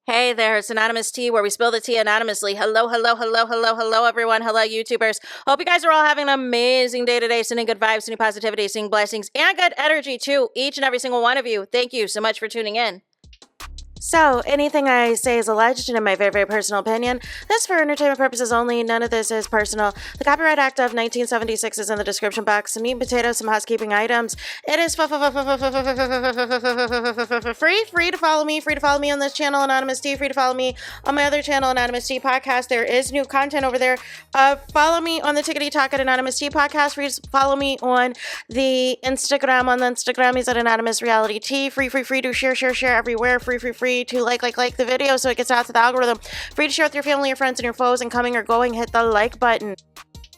Hey there, it's Anonymous Tea, where we spill the tea anonymously. Hello, everyone. Hello, YouTubers. Hope you guys are all having an amazing day today, sending good vibes, sending positivity, sending blessings, and good energy to each and every single one of you. Thank you so much for tuning in. So, anything I say is alleged and in my very, very personal opinion. This is for entertainment purposes only. None of this is personal. The Copyright Act of 1976 is in the description box. Some meat and potatoes, some housekeeping items. It is free to follow me. Free to follow me on this channel, Anonymous Tea. Free to follow me on my other channel, Anonymous Tea Podcast. There is new content over there. Follow me on the Tickety Talk at Anonymous Tea Podcast. Free to follow me on the Instagram. On the Instagram is at Anonymous Reality Tea. Free to share everywhere. Free to like the video so it gets out to the algorithm. Free to share with your family, your friends, and your foes, and coming or going, hit the like button.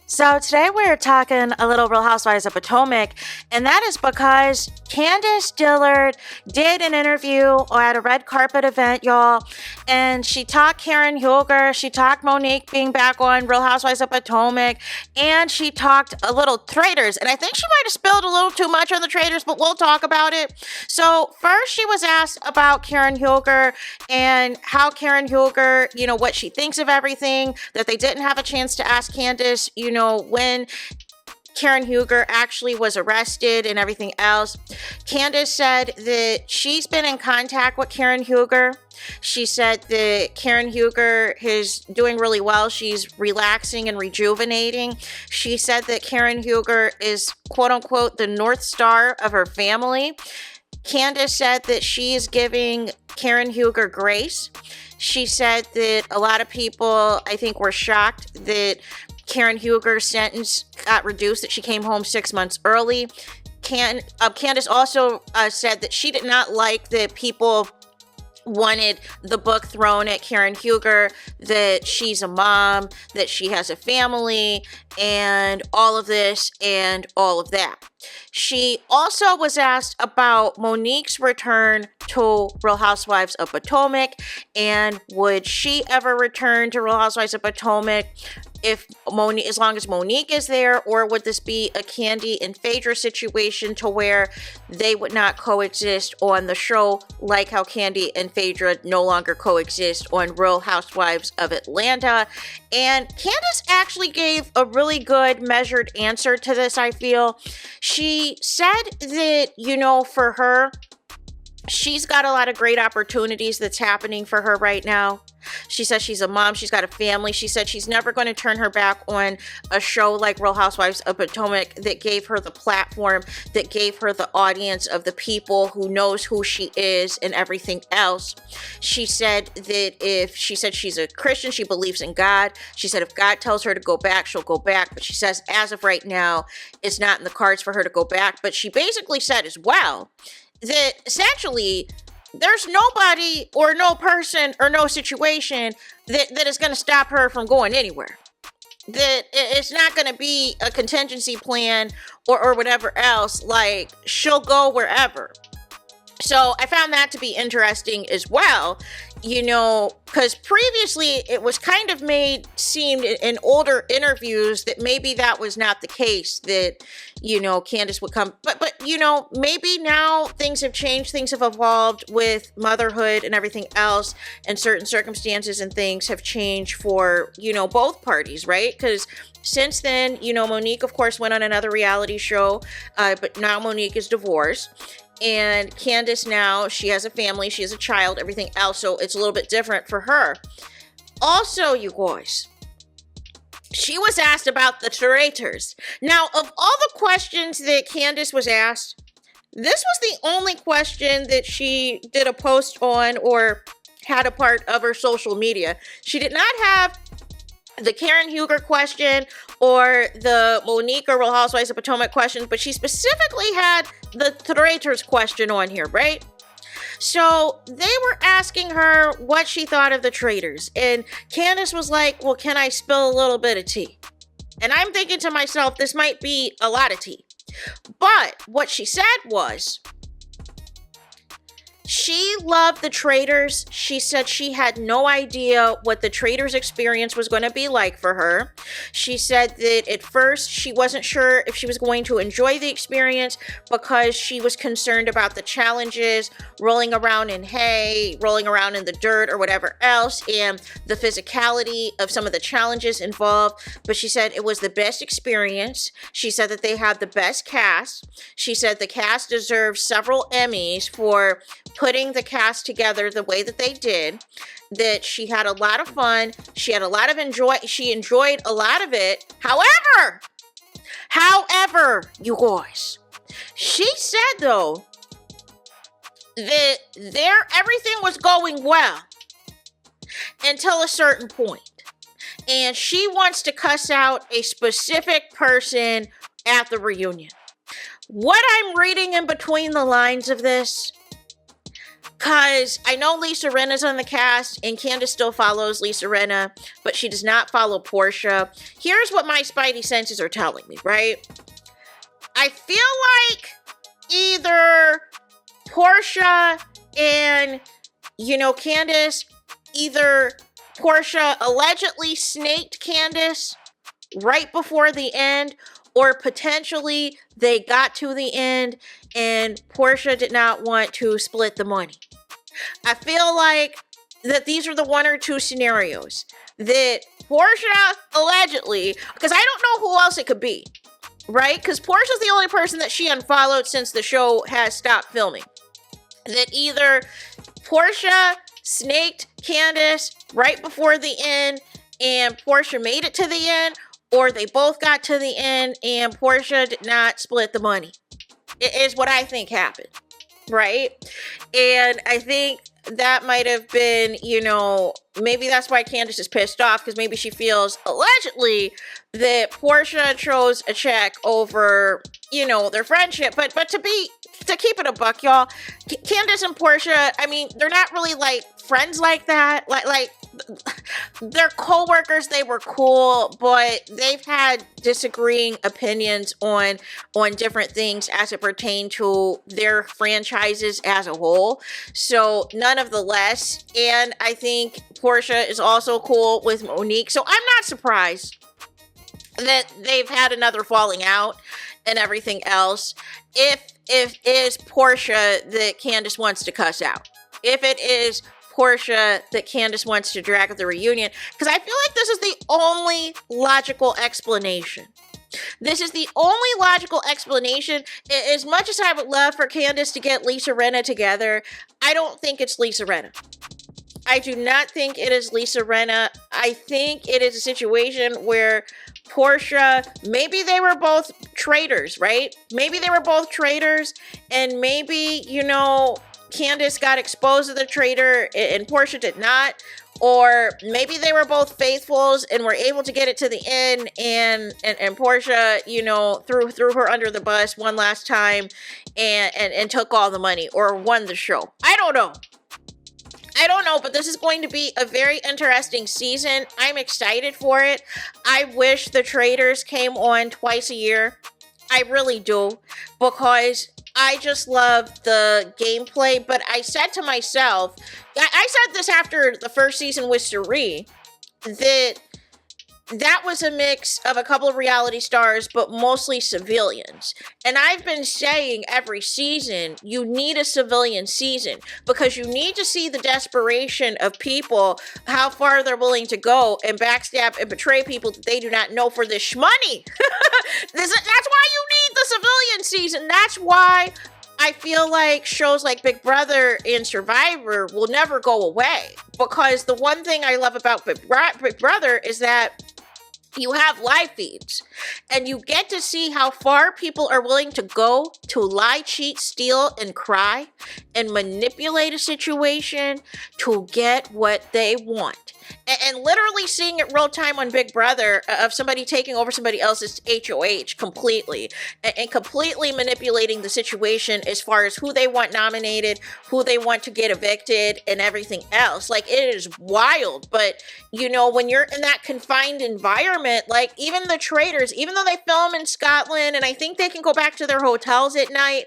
So today we're talking a little Real Housewives of Potomac, and that is because Candiace Dillard did an interview at a red carpet event, y'all, and she talked Karen Huger, she talked Monique being back on Real Housewives of Potomac, and she talked a little Traitors, and I think she might have spilled a little too much on the Traitors, but we'll talk about it. So first she was asked about Karen Huger and how Karen Huger, what she thinks of everything, that they didn't have a chance to ask Candiace, when Karen Huger actually was arrested and everything else. Candiace said that she's been in contact with Karen Huger. She said that Karen Huger is doing really well. She's relaxing and rejuvenating. She said that Karen Huger is, quote unquote, the North Star of her family. Candiace said that she is giving Karen Huger grace. She said that a lot of people, I think, were shocked that Karen Huger's sentence got reduced, that she came home 6 months early. Candiace also said that she did not like that people wanted the book thrown at Karen Huger, that she's a mom, that she has a family, and all of this and all of that. She also was asked about Monique's return to Real Housewives of Potomac, and would she ever return to Real Housewives of Potomac as long as Monique is there, or would this be a Kandi and Phaedra situation to where they would not coexist on the show, like how Kandi and Phaedra no longer coexist on Real Housewives of Atlanta? And Candiace actually gave a really good measured answer to this, I feel. She said that, for her, she's got a lot of great opportunities that's happening for her right now. She says she's a mom. She's got a family. She said she's never going to turn her back on a show like Real Housewives of Potomac that gave her the platform, that gave her the audience of the people who knows who she is and everything else. She said that she's a Christian, she believes in God. She said if God tells her to go back, she'll go back. But she says as of right now, it's not in the cards for her to go back. But she basically said as well that essentially there's nobody or no person or no situation that is going to stop her from going anywhere. That it's not going to be a contingency plan or whatever else. Like, she'll go wherever. So I found that to be interesting as well, because previously it was kind of seemed in older interviews that maybe that was not the case, that, Candiace would come. But maybe now things have changed, things have evolved with motherhood and everything else, and certain circumstances and things have changed for, both parties, right? Because since then, Monique, of course, went on another reality show, but now Monique is divorced. And Candiace now, she has a family, she has a child, everything else, so it's a little bit different for her. Also, you guys, she was asked about the Traitors. Now, of all the questions that Candiace was asked, this was the only question that she did a post on or had a part of her social media. She did not have the Karen Huger question or the Monique or Real Housewives of Potomac question, but she specifically had the Traitors question on here, right? So they were asking her what she thought of the Traitors, and Candiace was like, well, can I spill a little bit of tea? And I'm thinking to myself, this might be a lot of tea. But what she said was, She loved the Traitors. She said she had no idea what the Traitors experience was going to be like for her. She said that at first she wasn't sure if she was going to enjoy the experience because she was concerned about the challenges, rolling around in hay, rolling around in the dirt or whatever else, and the physicality of some of the challenges involved. But she said it was the best experience. She said that they had the best cast. She said the cast deserves several Emmys for putting the cast together the way that they did, that she had a lot of fun. She had a lot of she enjoyed a lot of it. However, you guys, she said though that everything was going well until a certain point. And she wants to cuss out a specific person at the reunion. What I'm reading in between the lines of this, because I know Lisa Rinna's on the cast and Candiace still follows Lisa Rinna, but she does not follow Portia. Here's what my spidey senses are telling me, right? I feel like either Portia and, Candiace, either Portia allegedly snaked Candiace right before the end, or potentially they got to the end and Portia did not want to split the money. I feel like that these are the one or two scenarios that Portia allegedly, because I don't know who else it could be, right? Because Portia's the only person that she unfollowed since the show has stopped filming. That either Portia snaked Candiace right before the end and Portia made it to the end, or they both got to the end and Portia did not split the money. It is what I think happened, right? And I think that might have been, maybe that's why Candiace is pissed off, because maybe she feels allegedly that Portia chose a check over, their friendship. But to keep it a buck, y'all, Candiace and Portia, I mean, they're not really like friends like that. Like they're co-workers, they were cool, but they've had disagreeing opinions on different things as it pertained to their franchises as a whole. So none of the less. And I think Portia is also cool with Monique. So I'm not surprised that they've had another falling out and everything else. If it is Portia that Candiace wants to cuss out. If it is Portia that Candiace wants to drag at the reunion, because I feel like this is the only logical explanation. This is the only logical explanation. As much as I would love for Candiace to get Lisa Rinna together, I don't think it's Lisa Rinna. I do not think it is Lisa Rinna. I think it is a situation where Portia, maybe they were both traitors, right? Maybe they were both traitors, and maybe, Candiace got exposed as a traitor and Portia did not. Or maybe they were both faithfuls and were able to get it to the end, and Portia, threw her under the bus one last time and took all the money or won the show. I don't know, but this is going to be a very interesting season. I'm excited for it. I wish the Traitors came on twice a year. I really do, because I just love the gameplay. But I said to myself, I said this after the first season with Suri, that was a mix of a couple of reality stars, but mostly civilians. And I've been saying every season, you need a civilian season, because you need to see the desperation of people, how far they're willing to go and backstab and betray people that they do not know for this shmoney. That's why you need the civilian season. That's why I feel like shows like Big Brother and Survivor will never go away. Because the one thing I love about Big Brother is that you have live feeds and you get to see how far people are willing to go to lie, cheat, steal, and cry and manipulate a situation to get what they want. And literally seeing it real time on Big Brother of somebody taking over somebody else's HOH completely and completely manipulating the situation as far as who they want nominated, who they want to get evicted, and everything else. Like, it is wild. But, when you're in that confined environment, like even the Traitors, even though they film in Scotland and I think they can go back to their hotels at night,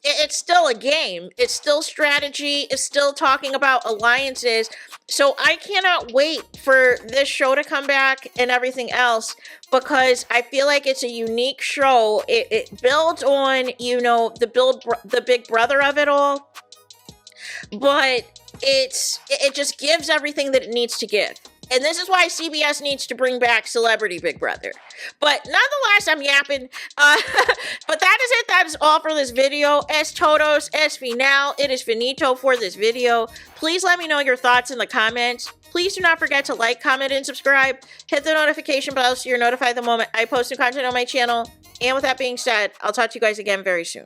it's still a game. It's still strategy. It's still talking about alliances. So I cannot wait for this show to come back and everything else, because I feel like it's a unique show. It builds on, you know, the big brother of it all, but it just gives everything that it needs to give. And this is why CBS needs to bring back Celebrity Big Brother. But nonetheless, I'm yapping. But that is it. That is all for this video. Es todos, es final. It is finito for this video. Please let me know your thoughts in the comments. Please do not forget to like, comment, and subscribe. Hit the notification bell so you're notified the moment I post new content on my channel. And with that being said, I'll talk to you guys again very soon.